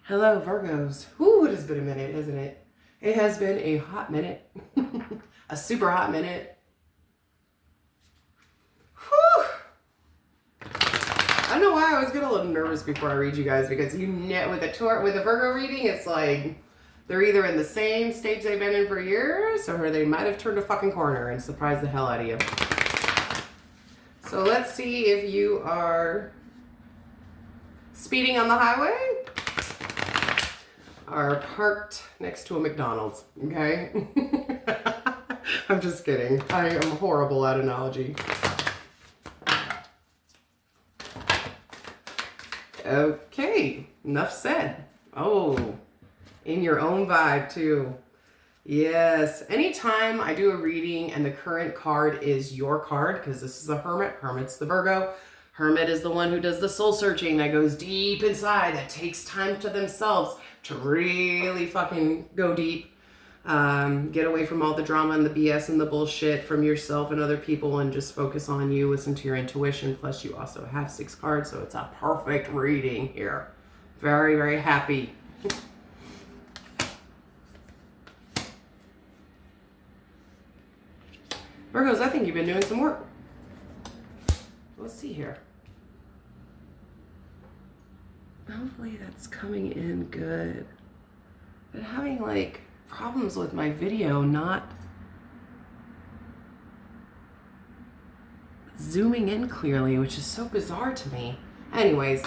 Hello, Virgos. Whew, it has been a minute, hasn't it? It has been a hot minute. A super hot minute. Whew. I don't know why I was getting a little nervous before I read you guys, because you know, with a Virgo reading, it's like they're either in the same stage they've been in for years, or they might have turned a fucking corner and surprised the hell out of you. So let's see if you are speeding on the highway are parked next to a McDonald's, okay? I'm just kidding. I am horrible at analogy. Okay, enough said. Oh, in your own vibe too. Yes, anytime I do a reading and the current card is your card, because this is the Hermit, Hermit's the Virgo. Hermit is the one who does the soul searching, that goes deep inside, that takes time to themselves to really fucking go deep. Get away from all the drama and the BS and the bullshit from yourself and other people and just focus on you, listen to your intuition. Plus you also have 6 cards, so it's a perfect reading here. Very, very happy. Virgos, I think you've been doing some work. Let's see here. Hopefully that's coming in good. But having like problems with my video not zooming in clearly, which is so bizarre to me. Anyways,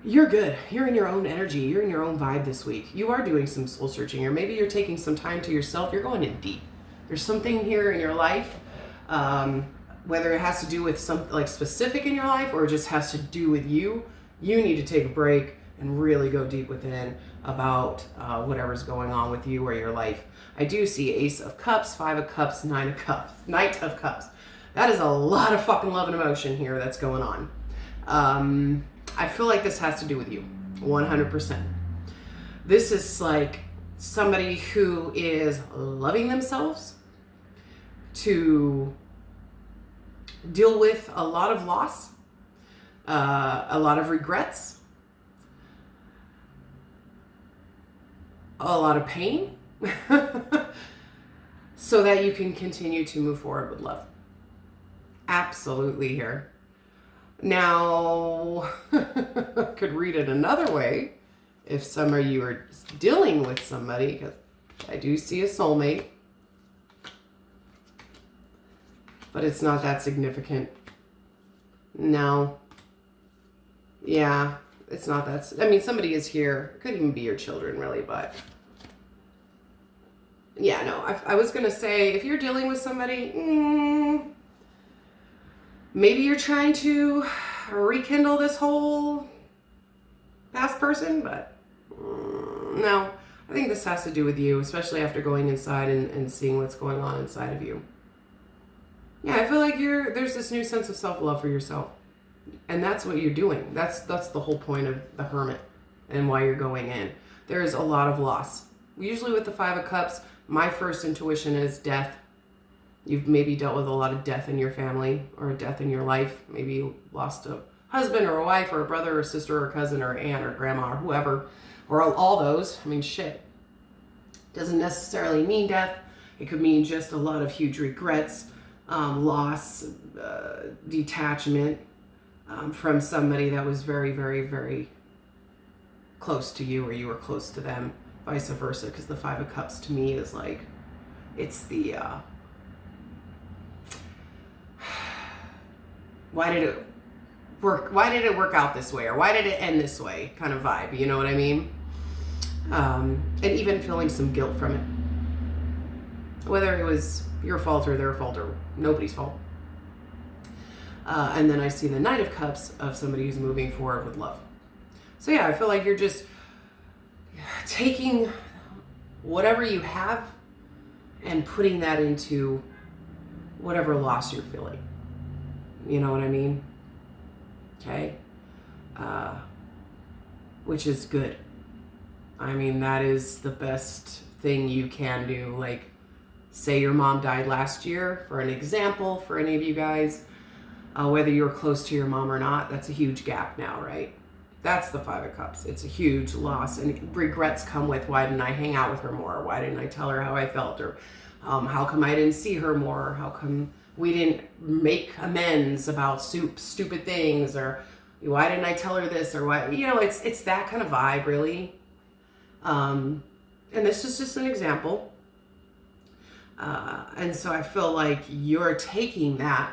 you're good. You're in your own energy. You're in your own vibe this week. You are doing some soul searching, or maybe you're taking some time to yourself. You're going in deep. There's something here in your life, whether it has to do with something like specific in your life or just has to do with you. You need to take a break and really go deep within about whatever's going on with you or your life. I do see Ace of Cups, 5 of Cups, 9 of Cups, Knight of Cups. That is a lot of fucking love and emotion here that's going on. I feel like this has to do with you, 100%. This is like somebody who is loving themselves to deal with a lot of loss, a lot of regrets, a lot of pain, so that you can continue to move forward with love. Absolutely here. Now, I could read it another way. If some of you are dealing with somebody, because I do see a soulmate, but it's not that significant. No. Yeah, it's not that. I mean, somebody is here. It could even be your children, really, but yeah, no. I was going to say, if you're dealing with somebody, maybe you're trying to rekindle this whole past person, but no. I think this has to do with you, especially after going inside and seeing what's going on inside of you. Yeah, I feel like there's this new sense of self-love for yourself. And that's what you're doing. That's the whole point of the Hermit and why you're going in. There's a lot of loss. Usually with the 5 of Cups, my first intuition is death. You've maybe dealt with a lot of death in your family or a death in your life. Maybe you lost a husband or a wife or a brother or sister or cousin or aunt or grandma or whoever, or all those. I mean, shit. Doesn't necessarily mean death. It could mean just a lot of huge regrets, loss, detachment from somebody that was very, very, very close to you, or you were close to them, vice versa. Because the 5 of Cups to me is like, it's the why did it work out this way, or why did it end this way kind of vibe, you know what I mean? And even feeling some guilt from it, whether it was your fault or their fault or nobody's fault. And then I see the Knight of Cups of somebody who's moving forward with love. So yeah, I feel like you're just taking whatever you have and putting that into whatever loss you're feeling. You know what I mean? Okay? Which is good. I mean, that is the best thing you can do. Like, say your mom died last year, for an example, for any of you guys, whether you're close to your mom or not, that's a huge gap now, right? That's the Five of Cups. It's a huge loss, and regrets come with, why didn't I hang out with her more? Why didn't I tell her how I felt? Or how come I didn't see her more? How come we didn't make amends about stupid things? Or why didn't I tell her this? Or why, it's that kind of vibe, really. And this is just an example. And so I feel like you're taking that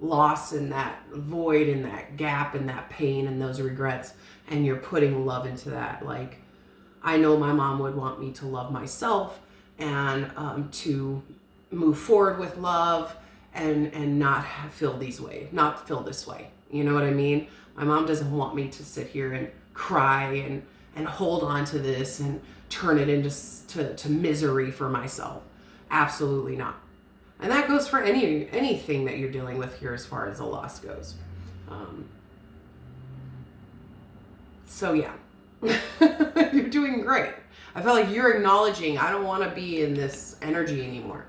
loss and that void and that gap and that pain and those regrets, and you're putting love into that. Like, I know my mom would want me to love myself and to move forward with love and not feel this way. You know what I mean? My mom doesn't want me to sit here and cry and hold on to this and turn it into to misery for myself. Absolutely not. And that goes for anything that you're dealing with here as far as the loss goes. So yeah, you're doing great. I feel like you're acknowledging, I don't want to be in this energy anymore.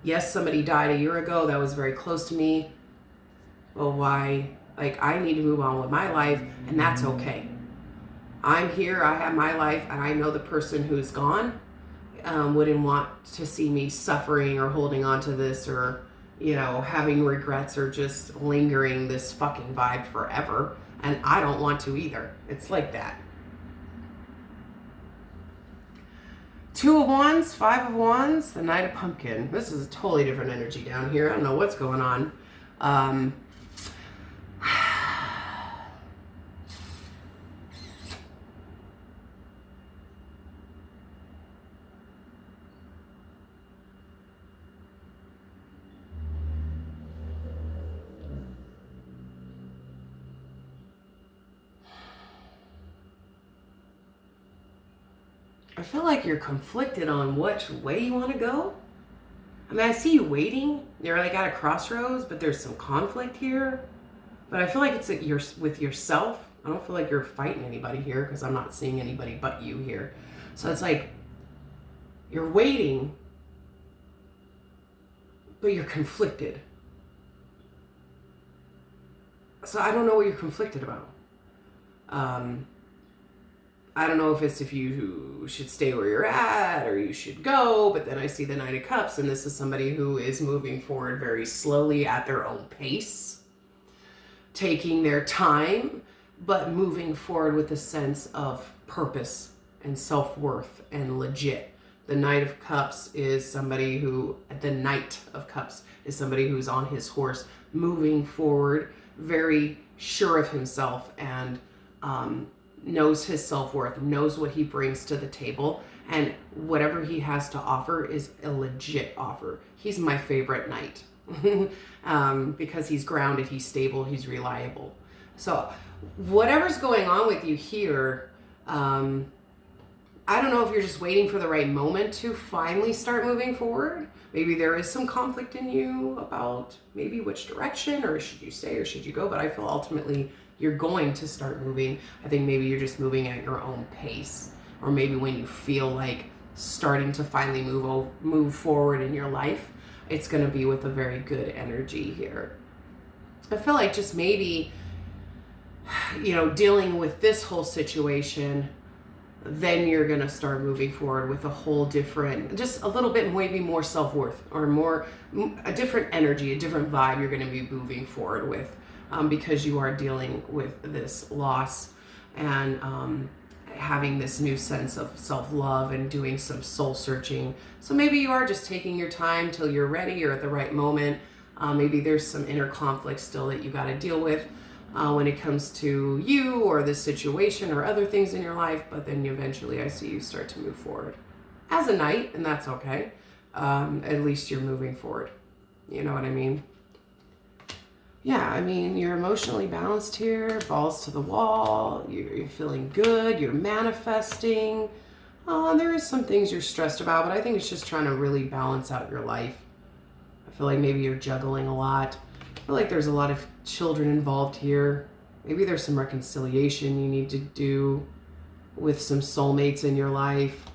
Yes, somebody died a year ago that was very close to me. Well, why? Like, I need to move on with my life, and that's okay. I'm here, I have my life, and I know the person who's gone wouldn't want to see me suffering or holding on to this, or having regrets, or just lingering this fucking vibe forever. And I don't want to either. It's like that. Two of Wands, Five of Wands, the Knight of Pumpkin. This is a totally different energy down here. I don't know what's going on. I feel like you're conflicted on which way you want to go. I mean, I see you waiting. You're like at a crossroads, but there's some conflict here. But I feel like it's you're with yourself. I don't feel like you're fighting anybody here, because I'm not seeing anybody but you here. So it's like you're waiting, but you're conflicted. So I don't know what you're conflicted about. I don't know if you should stay where you're at or you should go, but then I see the Knight of Cups, and this is somebody who is moving forward very slowly at their own pace, taking their time, but moving forward with a sense of purpose and self-worth and legit. The Knight of Cups is somebody the Knight of Cups is somebody who's on his horse, moving forward, very sure of himself, and knows his self-worth, knows what he brings to the table, and whatever he has to offer is a legit offer. He's my favorite knight because he's grounded, he's stable, he's reliable. So whatever's going on with you here, I don't know if you're just waiting for the right moment to finally start moving forward. Maybe there is some conflict in you about maybe which direction, or should you stay or should you go, but I feel ultimately you're going to start moving. I think maybe you're just moving at your own pace, or maybe when you feel like starting to finally move forward in your life, it's going to be with a very good energy here. I feel like just maybe, dealing with this whole situation, then you're going to start moving forward with a whole different, just a little bit maybe more self-worth, or a different energy, a different vibe you're going to be moving forward with. Because you are dealing with this loss and having this new sense of self-love and doing some soul searching. So maybe you are just taking your time till you're ready or at the right moment. Maybe there's some inner conflict still that you got to deal with when it comes to you or this situation or other things in your life. But then eventually I see you start to move forward as a knight, and that's okay. At least you're moving forward. You know what I mean? Yeah, I mean, you're emotionally balanced here, balls to the wall, you're feeling good, you're manifesting. There is some things you're stressed about, but I think it's just trying to really balance out your life. I feel like maybe you're juggling a lot. I feel like there's a lot of children involved here. Maybe there's some reconciliation you need to do with some soulmates in your life.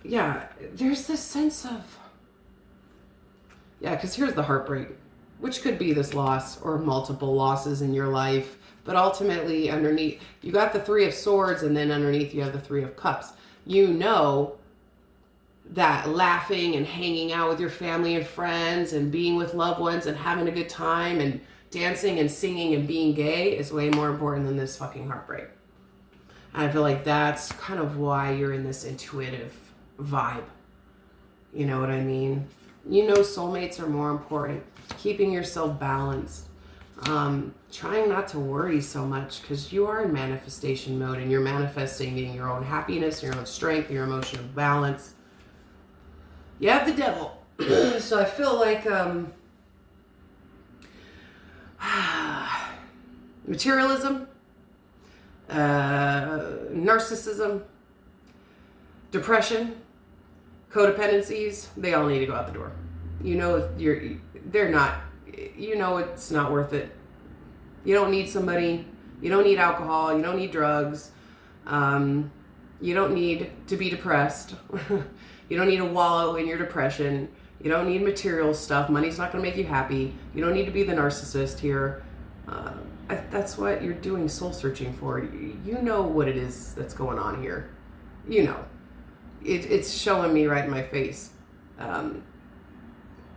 Yeah, there's this sense of... Yeah, because here's the heartbreak. which could be this loss or multiple losses in your life. But ultimately, underneath, you got the Three of Swords, and then underneath you have the Three of Cups. You know that laughing and hanging out with your family and friends and being with loved ones and having a good time and dancing and singing and being gay is way more important than this fucking heartbreak. And I feel like that's kind of why you're in this intuitive vibe. You know what I mean? You know soulmates are more important. Keeping yourself balanced. Trying not to worry so much, because you are in manifestation mode and you're manifesting your own happiness, your own strength, your emotional balance. You have the devil. So I feel like materialism, narcissism, depression, codependencies, they all need to go out the door. You know, they're not, you know, it's not worth it. You don't need somebody. You don't need alcohol. You don't need drugs. You don't need to be depressed. You don't need to wallow in your depression. You don't need material stuff. Money's not going to make you happy. You don't need to be the narcissist here. That's what you're doing soul searching for. You know what it is that's going on here. You know. It's showing me right in my face.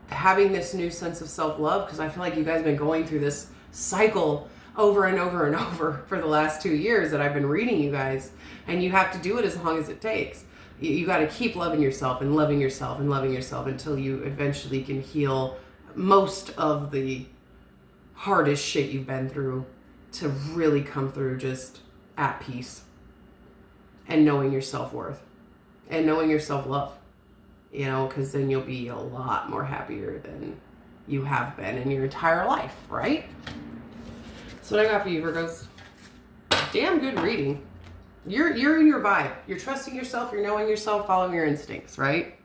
Having this new sense of self-love, because I feel like you guys have been going through this cycle over and over and over for the last 2 years that I've been reading you guys, and you have to do it as long as it takes. You got to keep loving yourself and loving yourself and loving yourself until you eventually can heal most of the hardest shit you've been through to really come through just at peace and knowing your self-worth and knowing your self-love, you know, because then you'll be a lot more happier than you have been in your entire life, right? That's what I got for you, Virgos. Damn good reading. You're in your vibe. You're trusting yourself. You're knowing yourself, following your instincts, right?